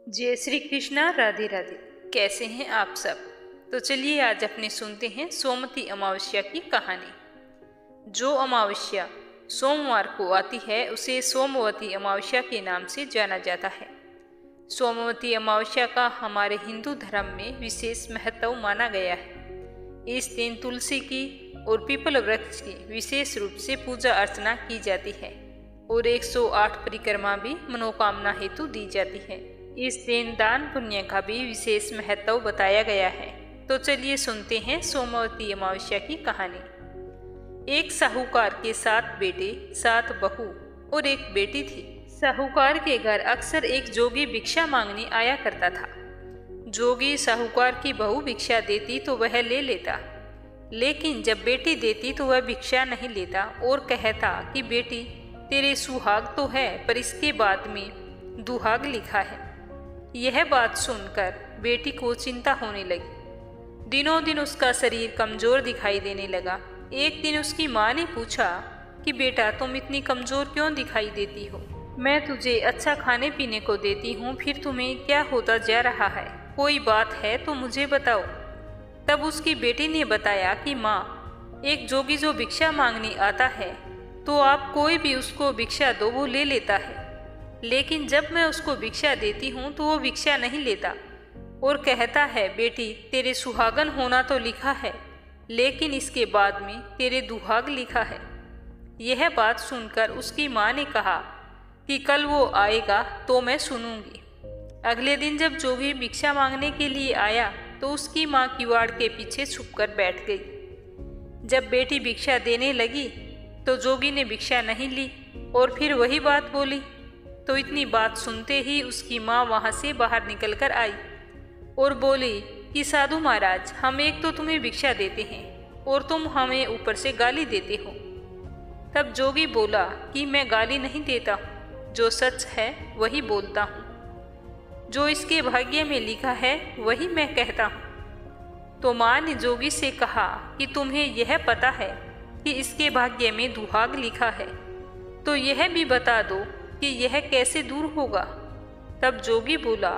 जय श्री कृष्णा। राधे राधे। कैसे हैं आप सब। तो चलिए आज अपने सुनते हैं सोमवती अमावस्या की कहानी। जो अमावस्या सोमवार को आती है उसे सोमवती अमावस्या के नाम से जाना जाता है। सोमवती अमावस्या का हमारे हिंदू धर्म में विशेष महत्व माना गया है। इस दिन तुलसी की और पीपल वृक्ष की विशेष रूप से पूजा अर्चना की जाती है और 108 परिक्रमा भी मनोकामना हेतु दी जाती है। इस दिन दान पुण्य का भी विशेष महत्व बताया गया है। तो चलिए सुनते हैं सोमवती अमावस्या की कहानी। एक साहूकार के 7 बेटे 7 बहू और एक बेटी थी। साहूकार के घर अक्सर एक जोगी भिक्षा मांगने आया करता था। जोगी साहूकार की बहू भिक्षा देती तो वह ले लेता, लेकिन जब बेटी देती तो वह भिक्षा नहीं लेता और कहता कि बेटी तेरे सुहाग तो है पर इसके बाद में दुहाग लिखा है। यह बात सुनकर बेटी को चिंता होने लगी। दिनों दिन उसका शरीर कमजोर दिखाई देने लगा। एक दिन उसकी माँ ने पूछा कि बेटा तुम इतनी कमजोर क्यों दिखाई देती हो? मैं तुझे अच्छा खाने पीने को देती हूँ, फिर तुम्हें क्या होता जा रहा है? कोई बात है तो मुझे बताओ। तब उसकी बेटी ने बताया कि माँ, एक जोगी जो भिक्षा मांगने आता है तो आप कोई भी उसको भिक्षा दो वो ले लेता है, लेकिन जब मैं उसको भिक्षा देती हूँ तो वो भिक्षा नहीं लेता और कहता है बेटी तेरे सुहागन होना तो लिखा है, लेकिन इसके बाद में तेरे दुहाग लिखा है। यह बात सुनकर उसकी माँ ने कहा कि कल वो आएगा तो मैं सुनूंगी। अगले दिन जब जोगी भिक्षा मांगने के लिए आया तो उसकी माँ किवाड़ के पीछे छुपकर बैठ गई। जब बेटी भिक्षा देने लगी तो जोगी ने भिक्षा नहीं ली और फिर वही बात बोली। तो इतनी बात सुनते ही उसकी माँ वहाँ से बाहर निकलकर आई और बोली कि साधु महाराज, हम एक तो तुम्हें भिक्षा देते हैं और तुम हमें ऊपर से गाली देते हो। तब जोगी बोला कि मैं गाली नहीं देता हूँ, जो सच है वही बोलता हूँ, जो इसके भाग्य में लिखा है वही मैं कहता हूँ। तो माँ ने जोगी से कहा कि तुम्हें यह पता है कि इसके भाग्य में दुहाग लिखा है, तो यह भी बता दो कि यह कैसे दूर होगा। तब जोगी बोला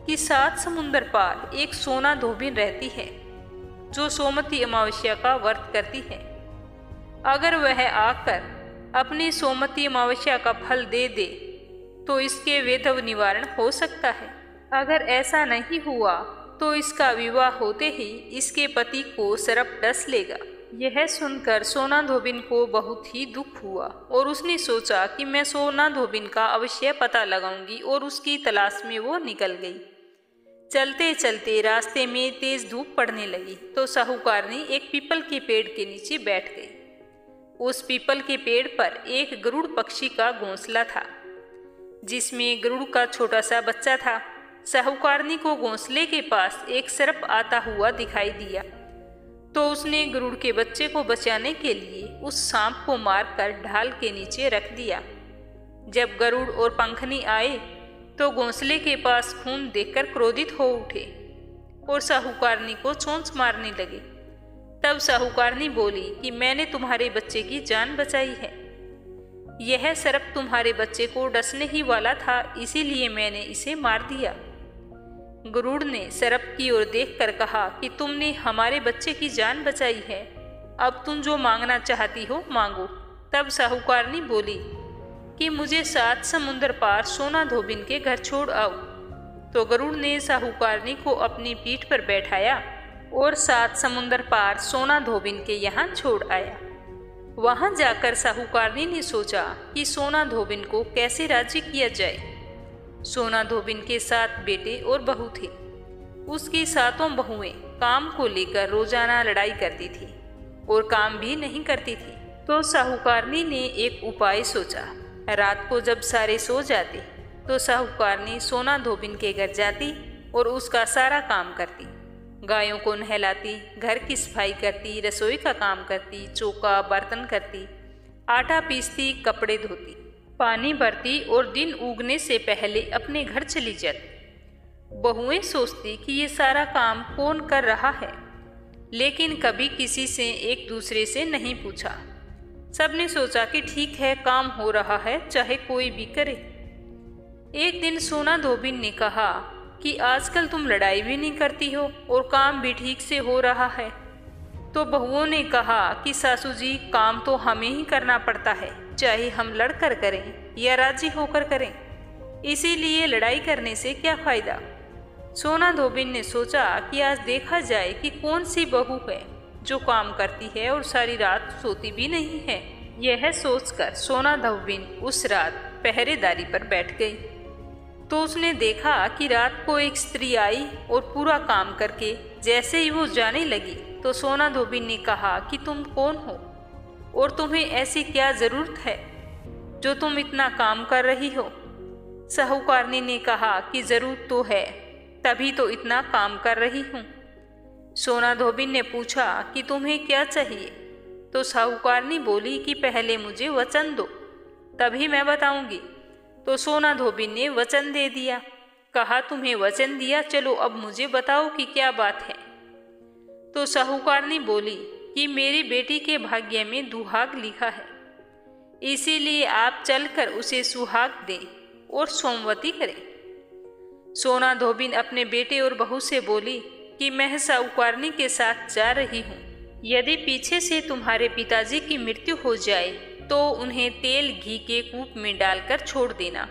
कि 7 समुंदर पार एक सोना धोबिन रहती है जो सोमवती अमावस्या का व्रत करती है। अगर वह आकर अपनी सोमवती अमावस्या का फल दे दे तो इसके वैधव निवारण हो सकता है। अगर ऐसा नहीं हुआ तो इसका विवाह होते ही इसके पति को सर्प डस लेगा। यह सुनकर सोना धोबिन को बहुत ही दुख हुआ और उसने सोचा कि मैं सोना धोबिन का अवश्य पता लगाऊंगी और उसकी तलाश में वो निकल गई। चलते चलते रास्ते में तेज धूप पड़ने लगी तो साहूकारनी एक पीपल के पेड़ के नीचे बैठ गई। उस पीपल के पेड़ पर एक गरुड़ पक्षी का घोंसला था जिसमें गरुड़ का छोटा सा बच्चा था। साहूकारनी को घोंसले के पास एक सर्प आता हुआ दिखाई दिया तो उसने गरुड़ के बच्चे को बचाने के लिए उस सांप को मारकर ढाल के नीचे रख दिया। जब गरुड़ और पंखनी आए तो घोंसले के पास खून देखकर क्रोधित हो उठे और साहूकारनी को चोंच मारने लगे। तब साहूकारनी बोली कि मैंने तुम्हारे बच्चे की जान बचाई है। यह सर्प तुम्हारे बच्चे को डसने ही वाला था, इसीलिए मैंने इसे मार दिया। गरुड़ ने सर्प की ओर देखकर कहा कि तुमने हमारे बच्चे की जान बचाई है, अब तुम जो मांगना चाहती हो मांगो। तब साहूकारनी बोली कि मुझे 7 समुंदर पार सोना धोबिन के घर छोड़ आओ। तो गरुड़ ने साहूकारनी को अपनी पीठ पर बैठाया और 7 समुंदर पार सोना धोबिन के यहाँ छोड़ आया। वहां जाकर साहूकारनी ने सोचा कि सोना धोबिन को कैसे राजी किया जाए। सोना धोबिन के 7 बेटे और बहू थे। उसकी 7 बहुएं काम को लेकर रोजाना लड़ाई करती थी और काम भी नहीं करती थी। तो साहूकारनी ने एक उपाय सोचा। रात को जब सारे सो जाते तो साहूकारनी सोना धोबिन के घर जाती और उसका सारा काम करती। गायों को नहलाती, घर की सफाई करती, रसोई का काम करती, चौका बर्तन करती, आटा पीसती, कपड़े धोती, पानी भरती और दिन उगने से पहले अपने घर चली जाती। बहुएं सोचती कि ये सारा काम कौन कर रहा है, लेकिन कभी किसी से एक दूसरे से नहीं पूछा। सबने सोचा कि ठीक है, काम हो रहा है, चाहे कोई भी करे। एक दिन सोना धोबिन ने कहा कि आजकल तुम लड़ाई भी नहीं करती हो और काम भी ठीक से हो रहा है। तो बहुओं ने कहा कि सासू जी, काम तो हमें ही करना पड़ता है, चाहे हम लड़कर करें या राजी होकर करें, इसीलिए लड़ाई करने से क्या फायदा। सोना धोबिन ने सोचा कि आज देखा जाए कि कौन सी बहू है जो काम करती है और सारी रात सोती भी नहीं है। यह सोचकर सोना धोबिन उस रात पहरेदारी पर बैठ गई। तो उसने देखा कि रात को एक स्त्री आई और पूरा काम करके जैसे ही वो जाने लगी तो सोना धोबिन ने कहा कि तुम कौन हो और तुम्हें ऐसी क्या जरूरत है जो तुम इतना काम कर रही हो। साहूकारनी ने कहा कि जरूरत तो है, तभी तो इतना काम कर रही हूँ। सोना धोबिन ने पूछा कि तुम्हें क्या चाहिए। तो साहूकारनी बोली कि पहले मुझे वचन दो, तभी मैं बताऊंगी। तो सोना धोबिन ने वचन दे दिया। कहा तुम्हें वचन दिया, चलो अब मुझे बताओ कि क्या बात है। तो साहूकारनी बोली कि मेरी बेटी के भाग्य में दुहाग लिखा है, इसीलिए आप चलकर उसे सुहाग दें और सोमवती करें। सोना धोबिन अपने बेटे और बहू से बोली कि मैं साहूकारनी के साथ जा रही हूँ। यदि पीछे से तुम्हारे पिताजी की मृत्यु हो जाए तो उन्हें तेल घी के कूप में डालकर छोड़ देना,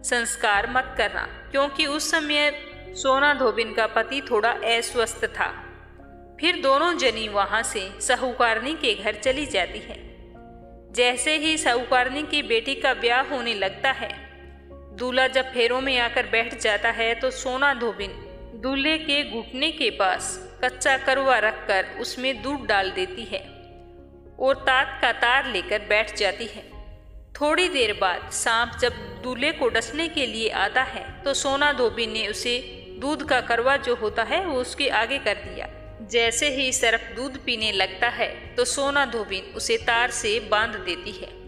संस्कार मत करना, क्योंकि उस समय सोना धोबिन का पति थोड़ा अस्वस्थ था। फिर दोनों जनी वहां से साहूकारनी के घर चली जाती है। जैसे ही साहूकारनी की बेटी का ब्याह होने लगता है, दूल्हा जब फेरों में आकर बैठ जाता है तो सोना धोबिन दूल्हे के घुटने के पास कच्चा करवा रखकर उसमें दूध डाल देती है और तात का तार लेकर बैठ जाती है। थोड़ी देर बाद सांप जब दूल्हे को डसने के लिए आता है तो सोना धोबिन ने उसे दूध का करवा जो होता है वो उसके आगे कर दिया। जैसे ही सर्प दूध पीने लगता है तो सोना धोबिन उसे तार से बांध देती है।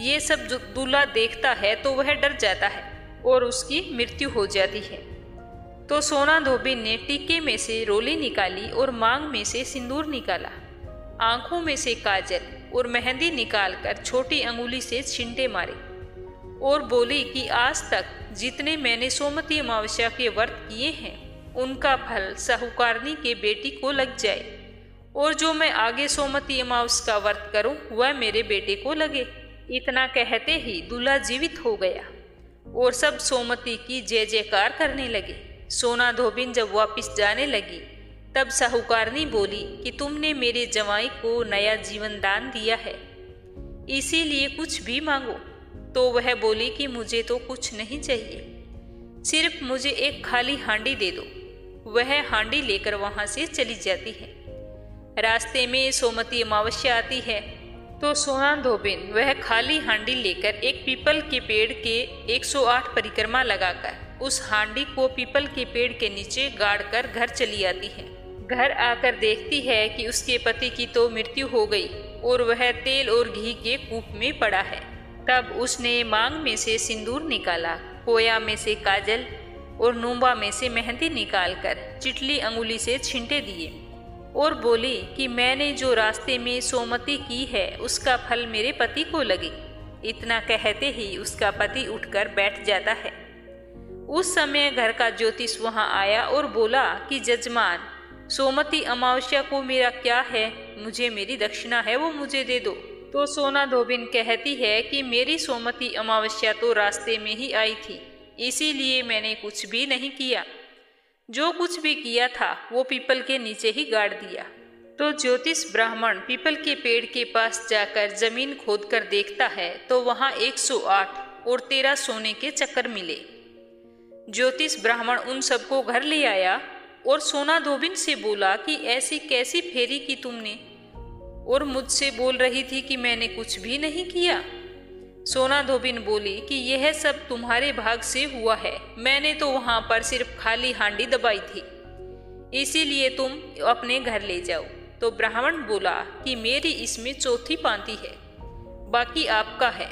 ये सब जो दूल्हा देखता है तो वह डर जाता है और उसकी मृत्यु हो जाती है। तो सोना धोबिन ने टीके में से रोली निकाली और मांग में से सिंदूर निकाला, आंखों में से काजल और मेहंदी निकालकर छोटी अंगुली से छींटे मारे और बोली कि आज तक जितने मैंने सोमवती अमावस्या के व्रत किए हैं उनका फल साहूकारनी के बेटी को लग जाए और जो मैं आगे सोमवती अमावस्या का व्रत करूं वह मेरे बेटे को लगे। इतना कहते ही दूल्हा जीवित हो गया और सब सोमवती की जय जयकार करने लगे। सोना धोबिन जब वापिस जाने लगी तब साहूकारनी बोली कि तुमने मेरे जवाई को नया जीवन दान दिया है, इसीलिए कुछ भी मांगो। तो वह बोली कि मुझे तो कुछ नहीं चाहिए, सिर्फ मुझे एक खाली हांडी दे दो। वह हांडी लेकर वहां से चली जाती है। रास्ते में सोमवती अमावस्या आती है तो सोना धोबिन वह खाली हांडी लेकर एक पीपल के पेड़ के 108 परिक्रमा लगाकर उस हांडी को पीपल के पेड़ के नीचे गाड़कर घर चली आती है। घर आकर देखती है कि उसके पति की तो मृत्यु हो गई और वह तेल और घी के कूप में पड़ा है। तब उसने मांग में से सिंदूर निकाला, कोया में से काजल और नूंबा में से मेहंदी निकालकर चिटली अंगुली से छींटे दिए और बोली कि मैंने जो रास्ते में सोमवती की है उसका फल मेरे पति को लगे। इतना कहते ही उसका पति उठकर बैठ जाता है। उस समय घर का ज्योतिष वहां आया और बोला कि जजमान, सोमवती अमावस्या को मेरा क्या है, मुझे मेरी दक्षिणा है वो मुझे दे दो। तो सोना धोबिन कहती है कि मेरी सोमवती अमावस्या तो रास्ते में ही आई थी, इसीलिए मैंने कुछ भी नहीं किया। जो कुछ भी किया था वो पीपल के नीचे ही गाड़ दिया। तो ज्योतिष ब्राह्मण पीपल के पेड़ के पास जाकर जमीन खोदकर देखता है तो वहां 108 और 13 सोने के चक्कर मिले। ज्योतिष ब्राह्मण उन सबको घर ले आया और सोना धोबिन से बोला कि ऐसी कैसी फेरी की तुमने, और मुझसे बोल रही थी कि मैंने कुछ भी नहीं किया। सोना धोबिन बोली कि यह सब तुम्हारे भाग से हुआ है, मैंने तो वहां पर सिर्फ खाली हांडी दबाई थी, इसीलिए तुम अपने घर ले जाओ। तो ब्राह्मण बोला कि मेरी इसमें चौथी पांति है, बाकी आपका है,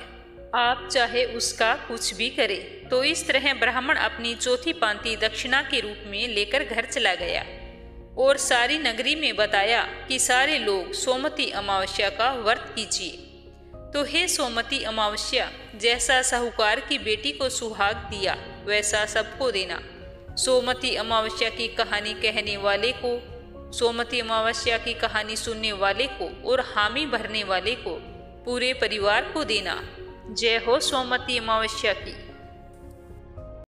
आप चाहे उसका कुछ भी करें। तो इस तरह ब्राह्मण अपनी चौथी पांति दक्षिणा के रूप में लेकर घर चला गया और सारी नगरी में बताया कि सारे लोग सोमवती अमावस्या का व्रत कीजिए। तो हे सोमती अमावस्या, जैसा साहूकार की बेटी को सुहाग दिया वैसा सबको देना। सोमती अमावस्या की कहानी कहने वाले को, सोमती अमावस्या की कहानी सुनने वाले को और हामी भरने वाले को, पूरे परिवार को देना। जय हो सोमती अमावस्या की।